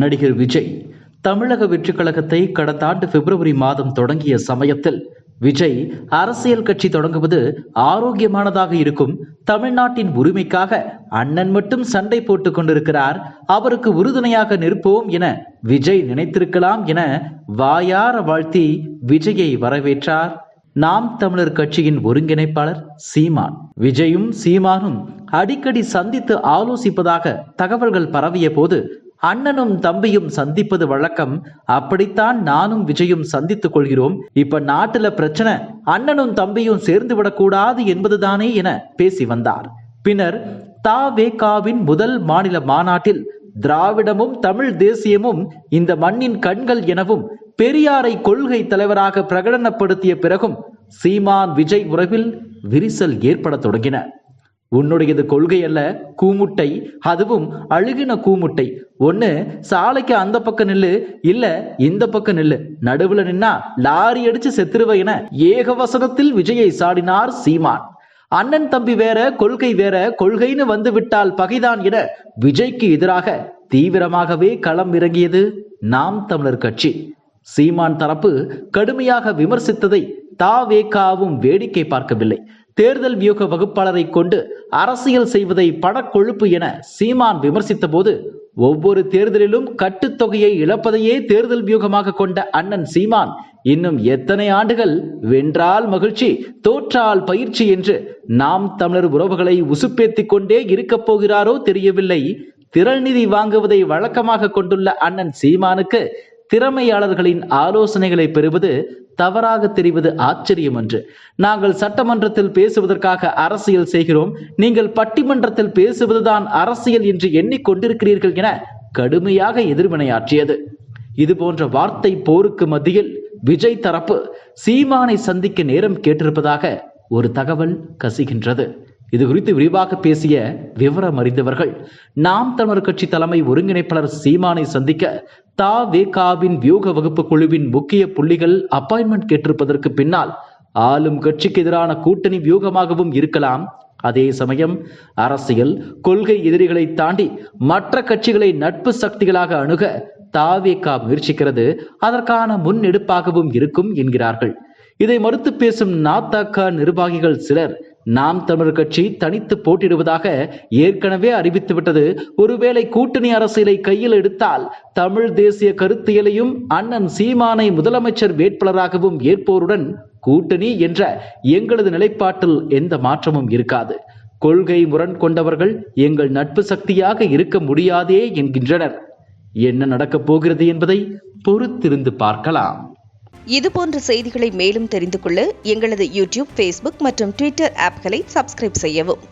நடிகர் விஜய் தமிழக வெற்றிக் கழகத்தை கடந்த ஆண்டு பிப்ரவரி மாதம் தொடங்கிய சமயத்தில் விஜய் அரசியல் கட்சி தொடங்குவது ஆரோக்கியமானதாக இருக்கும், தமிழ்நாட்டின் உரிமைக்காக அண்ணன் மட்டும் சண்டை போட்டுக் கொண்டிருக்கிறார், அவருக்கு உறுதுணையாக நிற்போம் என விஜய் நினைத்திருக்கலாம் என வாயார வாழ்த்தி விஜயை வரவேற்றார் நாம் தமிழர் கட்சியின் ஒருங்கிணைப்பாளர் சீமான். விஜயும் சீமானும் அடிக்கடி சந்தித்து ஆலோசிப்பதாக தகவல்கள் பரவிய போது அண்ணனும் தம்பியும் சந்திப்பது வழக்கம், அப்படித்தான் நானும் விஜயும் சந்தித்துக் கொள்கிறோம், இப்ப நாட்டுல பிரச்சனை, அண்ணனும் தம்பியும் சேர்ந்து விடக்கூடாது என்பதுதானே என பேசி வந்தார். பின்னர் தவேகாவின் முதல் மாநில மாநாட்டில் திராவிடமும் தமிழ் தேசியமும் இந்த மண்ணின் கண்கள் எனவும் பெரியாரை கொள்கை தலைவராக பிரகடனப்படுத்திய பிறகும் சீமான் விஜய் உறவில் விரிசல் ஏற்பட தொடங்கின. உன்னுடையது கொள்கை அல்ல, கூமுட்டை, அதுவும் அழுகின கூமுட்டை, ஒண்ணு சாலைக்கு அந்த பக்கம் நில்லு, இல்ல இந்த பக்கம் நில்லு, நடுவுல நின்னா லாரி அடிச்சு செத்துருவ என ஏகவசனத்தில் விஜயை சாடினார் சீமான். அண்ணன் தம்பி வேற, கொள்கை வேற, கொள்கைன்னு வந்து விட்டால் பகைதான் என விஜய்க்கு எதிராக தீவிரமாகவே களம் இறங்கியது நாம் தமிழர் கட்சி. சீமான் தரப்பு கடுமையாக விமர்சித்ததை தவேகாவும் வேடிக்கை பார்க்கவில்லை. தேர்தல் வியூக வகுப்பாளரை கொண்டு அரசியல் செய்வதை பணக்கொழுப்பு என சீமான் விமர்சித்த போது, ஒவ்வொரு தேர்தலிலும் கட்டுத்தொகையை இழப்பதையே தேர்தல் வியூகமாக கொண்ட அண்ணன் சீமான் இன்னும் எத்தனை ஆண்டுகள் வென்றால் மகிழ்ச்சி, தோற்றால் பயிற்சி என்று நாம் தமிழர் உறவுகளை உசுப்பேத்திக் கொண்டே இருக்கப் போகிறாரோ தெரியவில்லை. திரள் நிதி வாங்குவதை வழக்கமாக கொண்டுள்ள அண்ணன் சீமானுக்கு திறமையாளர்களின் ஆலோசனைகளை பெறுவது தவறாக தெரிவது ஆச்சரியம் என்று. நாங்கள் சட்டமன்றத்தில் பேசுவதற்காக அரசியல் செய்கிறோம், நீங்கள் பட்டிமன்றத்தில் பேசுவதுதான் அரசியல் என்று எண்ணிக்கொண்டிருக்கிறீர்கள் என கடுமையாக எதிர்வினையாற்றியது. இது போன்ற வார்த்தை போருக்கு மத்தியில் விஜய் தரப்பு சீமானை சந்திக்க நேரம் கேட்டிருப்பதாக ஒரு தகவல் கசிகின்றது. இது குறித்து விரிவாக பேசிய விவரம் அறிந்தவர்கள், நாம் தமிழர் கட்சி தலைமை ஒருங்கிணைப்பாளர் சீமானை சந்திக்க தவேகாவின் வியூக வகுப்பு குழுவின் முக்கிய புள்ளிகள் அப்பாயின்மெண்ட் கேட்டிருப்பதற்கு பின்னால் ஆளும் கட்சிக்கு எதிரான கூட்டணி வியூகமாகவும் இருக்கலாம். அதே சமயம் அரசியல் கொள்கை எதிரிகளை தாண்டி மற்ற கட்சிகளை நட்பு சக்திகளாக அணுக தவேகா முயற்சிக்கிறது, அதற்கான முன்னெடுப்பாகவும் இருக்கும் என்கிறார்கள். இதை மறுத்து பேசும் நாதக நிர்வாகிகள் சிலர், நாம் தமிழர் கட்சி தனித்து போட்டியிடுவதாக ஏற்கனவே அறிவித்துவிட்டது, ஒருவேளை கூட்டணி அரசியலை கையில் எடுத்தால் தமிழ் தேசிய கருத்தியலையும் அண்ணன் சீமானை முதலமைச்சர் வேட்பாளராகவும் ஏற்போருடன் கூட்டணி என்ற எங்களது நிலைப்பாட்டில் எந்த மாற்றமும் இருக்காது, கொள்கை முரண் கொண்டவர்கள் எங்கள் நட்பு சக்தியாக இருக்க முடியாதே என்கின்றனர். என்ன நடக்கப் போகிறது என்பதை பொறுத்திருந்து பார்க்கலாம். இதுபோன்ற செய்திகளை மேலும் தெரிந்து கொள்ள எங்களது யூடியூப், ஃபேஸ்புக் மற்றும் ட்விட்டர் ஆப்களை சப்ஸ்கிரைப் செய்யவும்.